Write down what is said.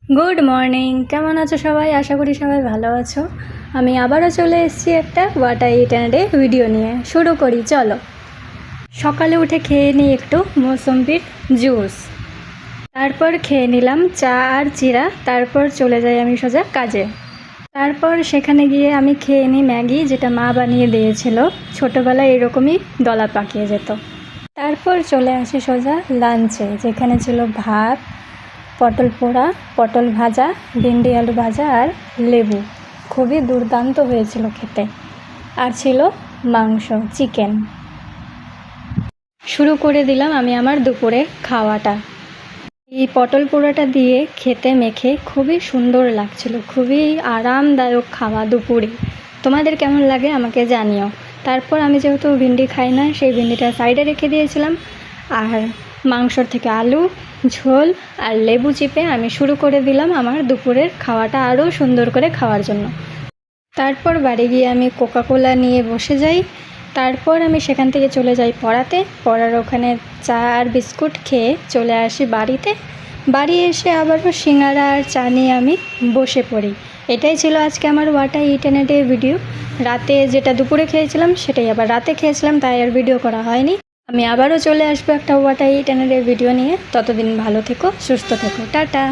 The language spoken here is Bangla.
গুড মর্নিং, কেমন আছো সবাই? আশা করি সবাই ভালো আছো। আমি আবারও চলে এসেছি একটা ওয়াটার ইটারে ভিডিও নিয়ে। শুরু করি, চলো। সকালে উঠে খেয়ে নিই একটু মৌসম্বির জুস, তারপর খেয়ে নিলাম চা আর চিরা। তারপর চলে যাই আমি সোজা কাজে। তারপর সেখানে গিয়ে আমি খেয়ে নিই ম্যাগি, যেটা মা বানিয়ে দিয়েছিল। ছোটোবেলায় এরকমই দলা পাকিয়ে যেত। তারপর চলে আসি সোজা লাঞ্চে, যেখানে ছিল ভাত, পটল পোড়া, পটল ভাজা, ভিন্ডি আলু ভাজা আর লেবু। খুবই দুর্দান্ত হয়েছিল খেতে। আর ছিল মাংস, চিকেন। শুরু করে দিলাম আমি আমার দুপুরে খাওয়াটা। এই পটল পোড়াটা দিয়ে খেতে মেখে খুবই সুন্দর লাগছিল, খুবই আরামদায়ক খাওয়া দুপুরে। তোমাদের কেমন লাগে আমাকে জানিও। তারপর আমি যেহেতু ভিন্ডি খাই না, সেই ভিন্ডিটা সাইডে রেখে দিয়েছিলাম। আর মাংসর থেকে আলু ঝোল আর লেবু চিপে আমি শুরু করে দিলাম আমার দুপুরের খাওয়াটা আরও সুন্দর করে খাওয়ার জন্য। তারপর বাড়ি গিয়ে আমি কোকাকোলা নিয়ে বসে যাই। তারপর আমি সেখান থেকে চলে যাই পড়াতে। পড়ার ওখানে চা আর বিস্কুট খেয়ে চলে আসি বাড়িতে। বাড়ি এসে আবারও সিঙ্গারা আর চা নিয়ে আমি বসে পড়ি। এটাই ছিল আজকে আমার ওয়াটার ইন্টারনেটের ভিডিও। রাতে যেটা দুপুরে খেয়েছিলাম সেটাই আবার রাতে খেয়েছিলাম, তাই আর ভিডিও করা হয়নি। আমি আবারও চলে আসবো একটা ওয়াটার ইন্টারনেটের ভিডিও নিয়ে। ততদিন ভালো থেকো, সুস্থ থেকো, টাটা।